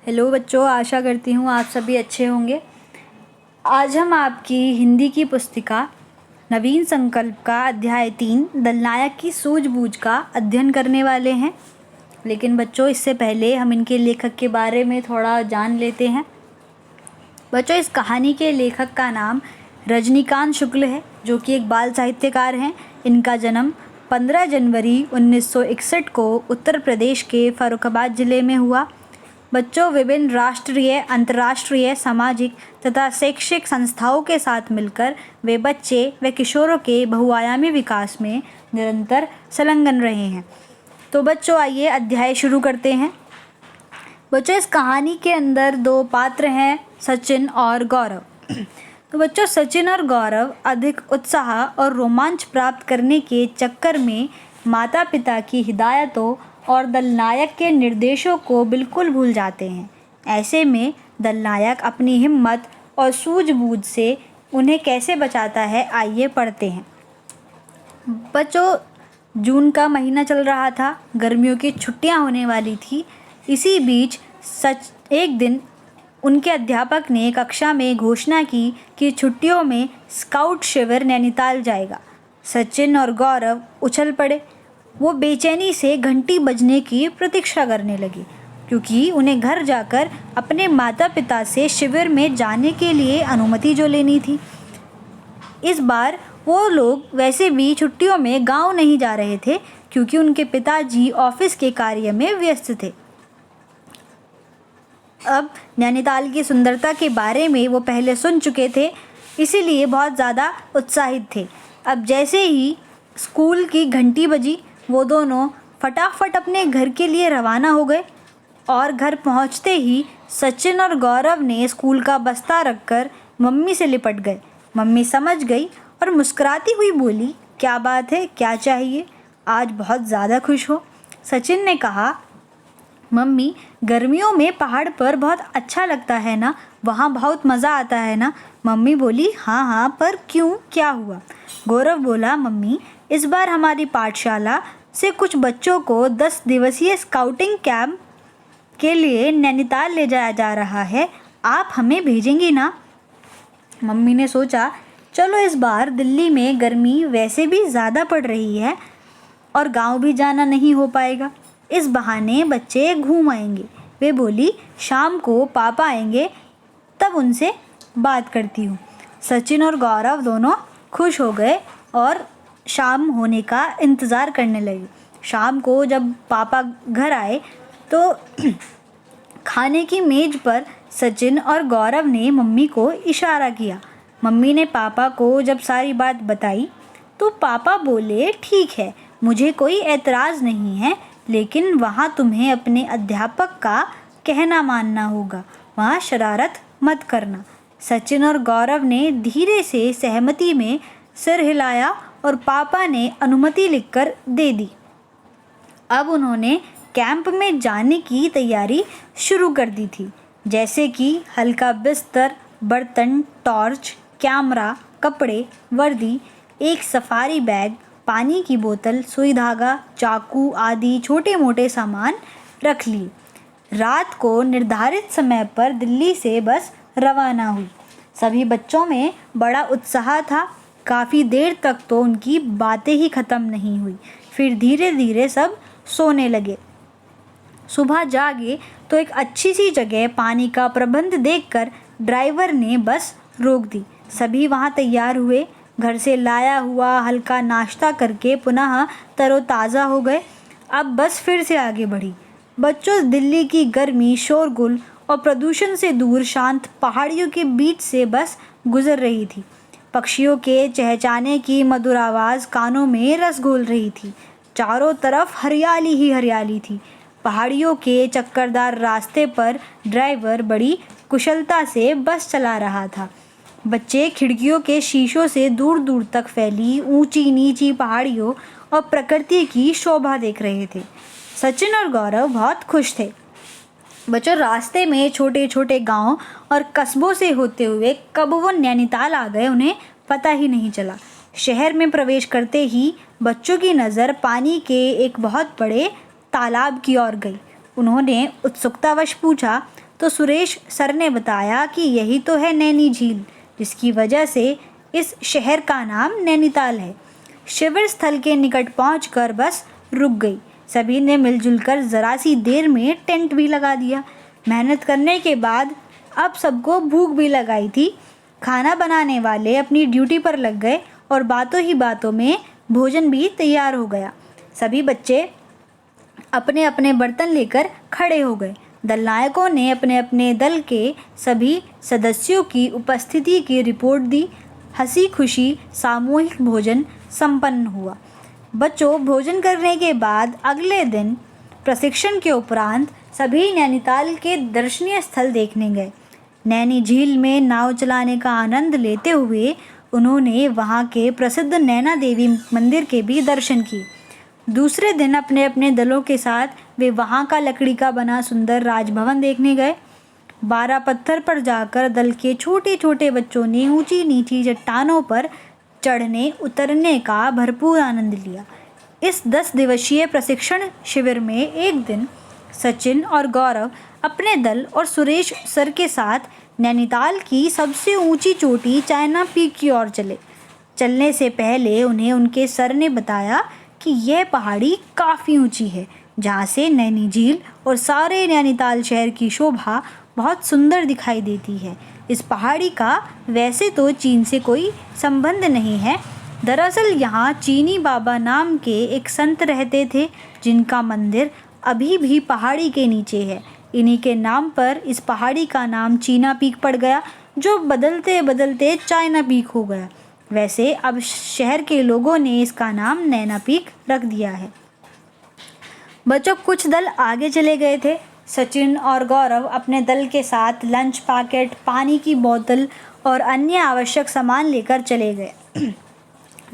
Hello बच्चों, आशा करती हूँ आप सभी अच्छे होंगे। आज हम आपकी हिंदी की पुस्तिका नवीन संकल्प का अध्याय 3 दलनायक की सूझबूझ का अध्ययन करने वाले हैं। लेकिन बच्चों, इससे पहले हम इनके लेखक के बारे में थोड़ा जान लेते हैं। बच्चों, इस कहानी के लेखक का नाम रजनीकांत शुक्ल है, जो कि एक बाल साहित्यकार हैं। इनका जन्म 15 जनवरी 1961 को उत्तर प्रदेश के फर्रुखाबाद ज़िले में हुआ। बच्चों, विभिन्न राष्ट्रीय, अंतर्राष्ट्रीय, सामाजिक तथा शैक्षिक संस्थाओं के साथ मिलकर वे बच्चे व किशोरों के बहुआयामी विकास में निरंतर संलग्न रहे हैं। तो बच्चों, आइए अध्याय शुरू करते हैं। बच्चों, इस कहानी के अंदर दो पात्र हैं, सचिन और गौरव। तो बच्चों, सचिन और गौरव अधिक उत्साह और रोमांच प्राप्त करने के चक्कर में माता पिता की हिदायतों और दलनायक के निर्देशों को बिल्कुल भूल जाते हैं। ऐसे में दलनायक अपनी हिम्मत और सूझबूझ से उन्हें कैसे बचाता है, आइए पढ़ते हैं। बच्चों, जून का महीना चल रहा था, गर्मियों की छुट्टियां होने वाली थी। इसी बीच एक दिन उनके अध्यापक ने कक्षा में घोषणा की कि छुट्टियों में स्काउट शिविर नैनीताल जाएगा। सचिन और गौरव उछल पड़े। वो बेचैनी से घंटी बजने की प्रतीक्षा करने लगे, क्योंकि उन्हें घर जाकर अपने माता पिता से शिविर में जाने के लिए अनुमति जो लेनी थी। इस बार वो लोग वैसे भी छुट्टियों में गांव नहीं जा रहे थे, क्योंकि उनके पिताजी ऑफिस के कार्य में व्यस्त थे। अब नैनीताल की सुंदरता के बारे में वो पहले सुन चुके थे, इसीलिए बहुत ज़्यादा उत्साहित थे। अब जैसे ही स्कूल की घंटी बजी, वो दोनों फटाफट अपने घर के लिए रवाना हो गए और घर पहुंचते ही सचिन और गौरव ने स्कूल का बस्ता रखकर मम्मी से लिपट गए। मम्मी समझ गई और मुस्कुराती हुई बोली, क्या बात है, क्या चाहिए? आज बहुत ज़्यादा खुश हो। सचिन ने कहा, मम्मी, गर्मियों में पहाड़ पर बहुत अच्छा लगता है ना, वहाँ बहुत मज़ा आता है ना। मम्मी बोली, हाँ हाँ, पर क्यों, क्या हुआ? गौरव बोला, मम्मी, इस बार हमारी पाठशाला से कुछ बच्चों को 10 दिवसीय स्काउटिंग कैंप के लिए नैनीताल ले जाया जा रहा है, आप हमें भेजेंगी ना? मम्मी ने सोचा, चलो इस बार दिल्ली में गर्मी वैसे भी ज़्यादा पड़ रही है और गांव भी जाना नहीं हो पाएगा, इस बहाने बच्चे घूम आएंगे। वे बोली, शाम को पापा आएंगे, तब उनसे बात करती हूँ। सचिन और गौरव दोनों खुश हो गए और शाम होने का इंतज़ार करने लगे। शाम को जब पापा घर आए तो खाने की मेज़ पर सचिन और गौरव ने मम्मी को इशारा किया। मम्मी ने पापा को जब सारी बात बताई तो पापा बोले, ठीक है, मुझे कोई एतराज़ नहीं है, लेकिन वहाँ तुम्हें अपने अध्यापक का कहना मानना होगा, वहाँ शरारत मत करना। सचिन और गौरव ने धीरे से सहमति में सिर हिलाया और पापा ने अनुमति लिखकर दे दी। अब उन्होंने कैंप में जाने की तैयारी शुरू कर दी थी, जैसे कि हल्का बिस्तर, बर्तन, टॉर्च, कैमरा, कपड़े, वर्दी, एक सफारी बैग, पानी की बोतल, सुई धागा, चाकू आदि छोटे मोटे सामान रख लिए। रात को निर्धारित समय पर दिल्ली से बस रवाना हुई। सभी बच्चों में बड़ा उत्साह था। काफ़ी देर तक तो उनकी बातें ही ख़त्म नहीं हुई। फिर धीरे धीरे सब सोने लगे। सुबह जागे तो एक अच्छी सी जगह पानी का प्रबंध देखकर ड्राइवर ने बस रोक दी। सभी वहाँ तैयार हुए। घर से लाया हुआ हल्का नाश्ता करके पुनः तरोताज़ा हो गए। अब बस फिर से आगे बढ़ी। बच्चों, दिल्ली की गर्मी, शोरगुल और प्रदूषण से दूर शांत पहाड़ियों के बीच से बस गुजर रही थी। पक्षियों के चहचहाने की मधुर आवाज़ कानों में रस घोल रही थी। चारों तरफ हरियाली ही हरियाली थी। पहाड़ियों के चक्करदार रास्ते पर ड्राइवर बड़ी कुशलता से बस चला रहा था। बच्चे खिड़कियों के शीशों से दूर दूर तक फैली ऊंची नीची पहाड़ियों और प्रकृति की शोभा देख रहे थे। सचिन और गौरव बहुत खुश थे। बच्चों, रास्ते में छोटे छोटे गांव और कस्बों से होते हुए कब वो नैनीताल आ गए, उन्हें पता ही नहीं चला। शहर में प्रवेश करते ही बच्चों की नज़र पानी के एक बहुत बड़े तालाब की ओर गई। उन्होंने उत्सुकतावश पूछा, तो सुरेश सर ने बताया कि यही तो है नैनी झील, जिसकी वजह से इस शहर का नाम नैनीताल है। शिविर स्थल के निकट पहुंचकर बस रुक गई। सभी ने मिलजुल कर ज़रा सी देर में टेंट भी लगा दिया। मेहनत करने के बाद अब सबको भूख भी लगाई थी। खाना बनाने वाले अपनी ड्यूटी पर लग गए और बातों ही बातों में भोजन भी तैयार हो गया। सभी बच्चे अपने अपने बर्तन लेकर खड़े हो गए। दल नायकों ने अपने अपने दल के सभी सदस्यों की उपस्थिति की रिपोर्ट दी। हंसी खुशी सामूहिक भोजन संपन्न हुआ। बच्चों, भोजन करने के बाद अगले दिन प्रशिक्षण के उपरांत सभी नैनीताल के दर्शनीय स्थल देखने गए। नैनी झील में नाव चलाने का आनंद लेते हुए उन्होंने वहां के प्रसिद्ध नैना देवी मंदिर के भी दर्शन किए। दूसरे दिन अपने अपने दलों के साथ वे वहां का लकड़ी का बना सुंदर राजभवन देखने गए। 12 पत्थर पर जाकर दल के छोटे छोटे बच्चों ने ऊंची नीची चट्टानों पर चढ़ने उतरने का भरपूर आनंद लिया। इस 10 दिवसीय प्रशिक्षण शिविर में एक दिन सचिन और गौरव अपने दल और सुरेश सर के साथ नैनीताल की सबसे ऊंची चोटी चाइना पीक की ओर चले। चलने से पहले उन्हें उनके सर ने बताया कि यह पहाड़ी काफ़ी ऊंची है, जहाँ से नैनी झील और सारे नैनीताल शहर की शोभा बहुत सुंदर दिखाई देती है। इस पहाड़ी का वैसे तो चीन से कोई संबंध नहीं है। दरअसल यहाँ चीनी बाबा नाम के एक संत रहते थे, जिनका मंदिर अभी भी पहाड़ी के नीचे है। इन्हीं के नाम पर इस पहाड़ी का नाम चीना पीक पड़ गया, जो बदलते बदलते चाइना पीक हो गया। वैसे अब शहर के लोगों ने इसका नाम नैना पीक रख दिया है। बच्चों, कुछ दल आगे चले गए थे। सचिन और गौरव अपने दल के साथ लंच पैकेट, पानी की बोतल और अन्य आवश्यक सामान लेकर चले गए।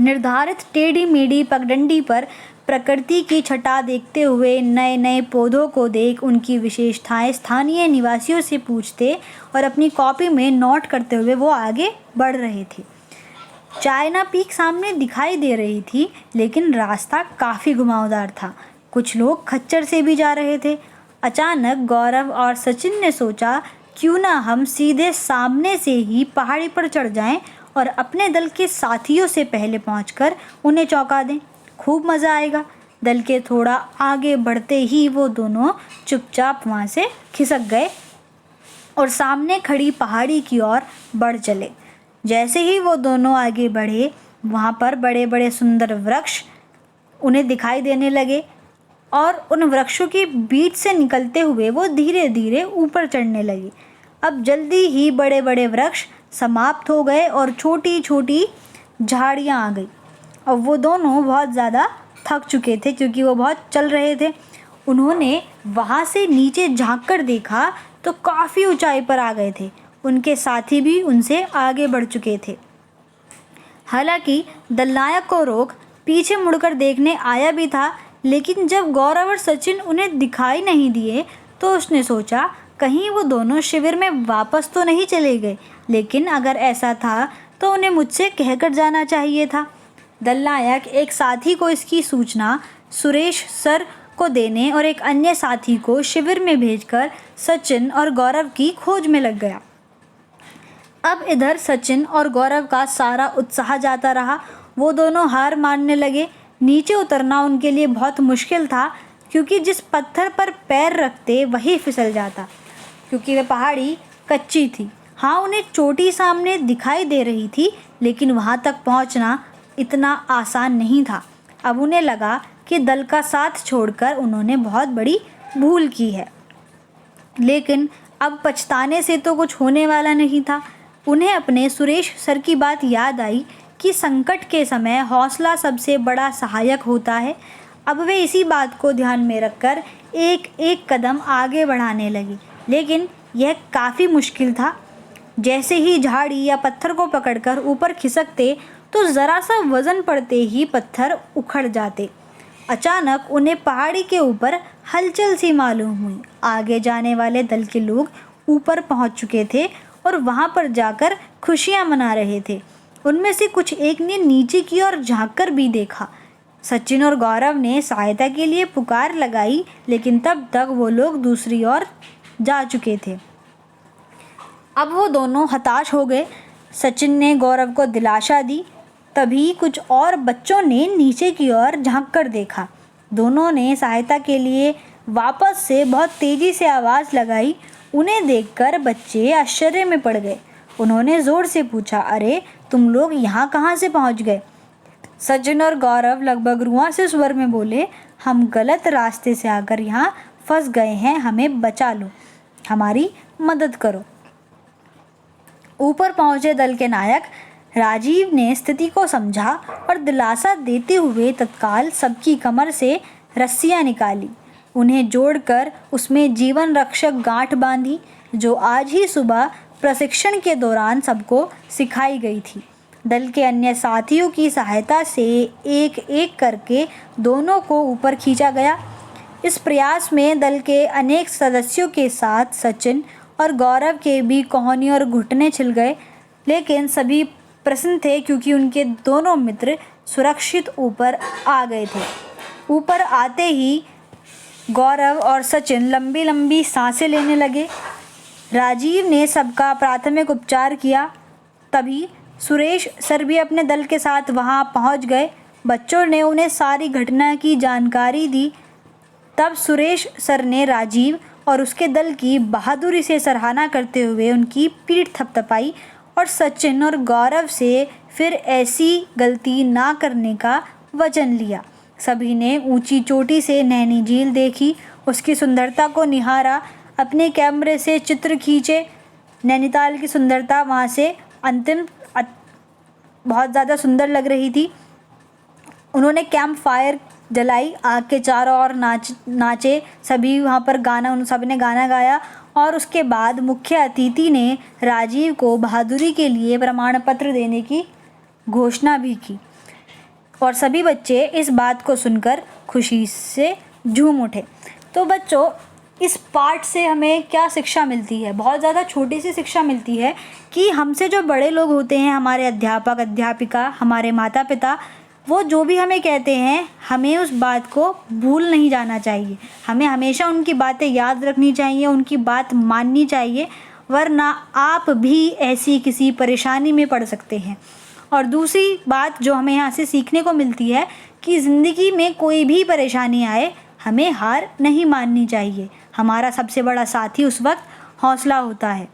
निर्धारित टेढ़ी मेढ़ी पगडंडी पर प्रकृति की छटा देखते हुए, नए नए पौधों को देख उनकी विशेषताएं स्थानीय निवासियों से पूछते और अपनी कॉपी में नोट करते हुए वो आगे बढ़ रहे थे। चाइना पीक सामने दिखाई दे रही थी, लेकिन रास्ता काफ़ी घुमावदार था। कुछ लोग खच्चर से भी जा रहे थे। अचानक गौरव और सचिन ने सोचा, क्यों ना हम सीधे सामने से ही पहाड़ी पर चढ़ जाएं और अपने दल के साथियों से पहले पहुंचकर उन्हें चौंका दें। खूब मज़ा आएगा। दल के थोड़ा आगे बढ़ते ही वो दोनों चुपचाप वहाँ से खिसक गए और सामने खड़ी पहाड़ी की ओर बढ़ चले। जैसे ही वो दोनों आगे बढ़े, वहाँ पर बड़े बड़े सुंदर वृक्ष उन्हें दिखाई देने लगे और उन वृक्षों के बीच से निकलते हुए वो धीरे धीरे ऊपर चढ़ने लगे। अब जल्दी ही बड़े बड़े वृक्ष समाप्त हो गए और छोटी छोटी झाड़ियाँ आ गई। अब वो दोनों बहुत ज़्यादा थक चुके थे, क्योंकि वो बहुत चल रहे थे। उन्होंने वहाँ से नीचे झांक कर देखा तो काफ़ी ऊंचाई पर आ गए थे। उनके साथी भी उनसे आगे बढ़ चुके थे। हालांकि दलनायक को रोक पीछे मुड़कर देखने आया भी था, लेकिन जब गौरव और सचिन उन्हें दिखाई नहीं दिए तो उसने सोचा, कहीं वो दोनों शिविर में वापस तो नहीं चले गए। लेकिन अगर ऐसा था तो उन्हें मुझसे कहकर जाना चाहिए था। दलनायक एक साथी को इसकी सूचना सुरेश सर को देने और एक अन्य साथी को शिविर में भेजकर सचिन और गौरव की खोज में लग गया। अब इधर सचिन और गौरव का सारा उत्साह जाता रहा। वो दोनों हार मानने लगे। नीचे उतरना उनके लिए बहुत मुश्किल था, क्योंकि जिस पत्थर पर पैर रखते वही फिसल जाता, क्योंकि वह पहाड़ी कच्ची थी। हाँ, उन्हें चोटी सामने दिखाई दे रही थी, लेकिन वहाँ तक पहुँचना इतना आसान नहीं था। अब उन्हें लगा कि दल का साथ छोड़कर उन्होंने बहुत बड़ी भूल की है, लेकिन अब पछताने से तो कुछ होने वाला नहीं था। उन्हें अपने सुरेश सर की बात याद आई कि संकट के समय हौसला सबसे बड़ा सहायक होता है। अब वे इसी बात को ध्यान में रखकर एक एक कदम आगे बढ़ाने लगे, लेकिन यह काफ़ी मुश्किल था। जैसे ही झाड़ी या पत्थर को पकड़कर ऊपर खिसकते तो ज़रा सा वज़न पड़ते ही पत्थर उखड़ जाते। अचानक उन्हें पहाड़ी के ऊपर हलचल सी मालूम हुई। आगे जाने वाले दल के लोग ऊपर पहुंच चुके थे और वहां पर जाकर खुशियां मना रहे थे। उनमें से कुछ एक ने नीचे की ओर झांककर भी देखा। सचिन और गौरव ने सहायता के लिए पुकार लगाई, लेकिन तब तक वो लोग दूसरी ओर जा चुके थे। अब वो दोनों हताश हो गए। सचिन ने गौरव को दिलासा दी। तभी कुछ और बच्चों ने नीचे की ओर झांक कर देखा। दोनों ने सहायता के लिए वापस से बहुत तेजी से आवाज़ लगाई। उन्हें देखकर बच्चे आश्चर्य में पड़ गए। उन्होंने ज़ोर से पूछा, अरे तुम लोग यहाँ कहाँ से पहुँच गए? सचिन और गौरव लगभग रुआंसे स्वर में बोले, हम गलत रास्ते से आकर यहाँ फंस गए हैं, हमें बचा लो, हमारी मदद करो। ऊपर पहुंचे दल के नायक राजीव ने स्थिति को समझा और दिलासा देते हुए तत्काल सबकी कमर से रस्सियां निकाली। उन्हें जोड़कर उसमें जीवन रक्षक गांठ बांधी, जो आज ही सुबह प्रशिक्षण के दौरान सबको सिखाई गई थी। दल के अन्य साथियों की सहायता से एक एक करके दोनों को ऊपर खींचा गया। इस प्रयास में दल के अनेक सदस्यों के साथ सचिन और गौरव के भी कोहनी और घुटने छिल गए, लेकिन सभी प्रसन्न थे क्योंकि उनके दोनों मित्र सुरक्षित ऊपर आ गए थे। ऊपर आते ही गौरव और सचिन लंबी लंबी सांसें लेने लगे। राजीव ने सबका प्राथमिक उपचार किया। तभी सुरेश सर भी अपने दल के साथ वहां पहुंच गए। बच्चों ने उन्हें सारी घटना की जानकारी दी। तब सुरेश सर ने राजीव और उसके दल की बहादुरी से सराहना करते हुए उनकी पीठ थपथपाई और सचिन और गौरव से फिर ऐसी गलती ना करने का वचन लिया। सभी ने ऊंची चोटी से नैनी झील देखी, उसकी सुंदरता को निहारा, अपने कैमरे से चित्र खींचे। नैनीताल की सुंदरता वहाँ से बहुत ज़्यादा सुंदर लग रही थी। उन्होंने कैंप फायर जलाई, आग के चारों ओर नाचे सभी वहाँ पर उन सब ने गाना गाया और उसके बाद मुख्य अतिथि ने राजीव को बहादुरी के लिए प्रमाण पत्र देने की घोषणा भी की और सभी बच्चे इस बात को सुनकर खुशी से झूम उठे। तो बच्चों, इस पाठ से हमें क्या शिक्षा मिलती है? बहुत ज़्यादा छोटी सी शिक्षा मिलती है कि हमसे जो बड़े लोग होते हैं, हमारे अध्यापक अध्यापिका, हमारे माता पिता, वो जो भी हमें कहते हैं हमें उस बात को भूल नहीं जाना चाहिए। हमें हमेशा उनकी बातें याद रखनी चाहिए, उनकी बात माननी चाहिए, वरना आप भी ऐसी किसी परेशानी में पड़ सकते हैं। और दूसरी बात जो हमें यहाँ से सीखने को मिलती है कि ज़िंदगी में कोई भी परेशानी आए, हमें हार नहीं माननी चाहिए। हमारा सबसे बड़ा साथी उस वक्त हौसला होता है।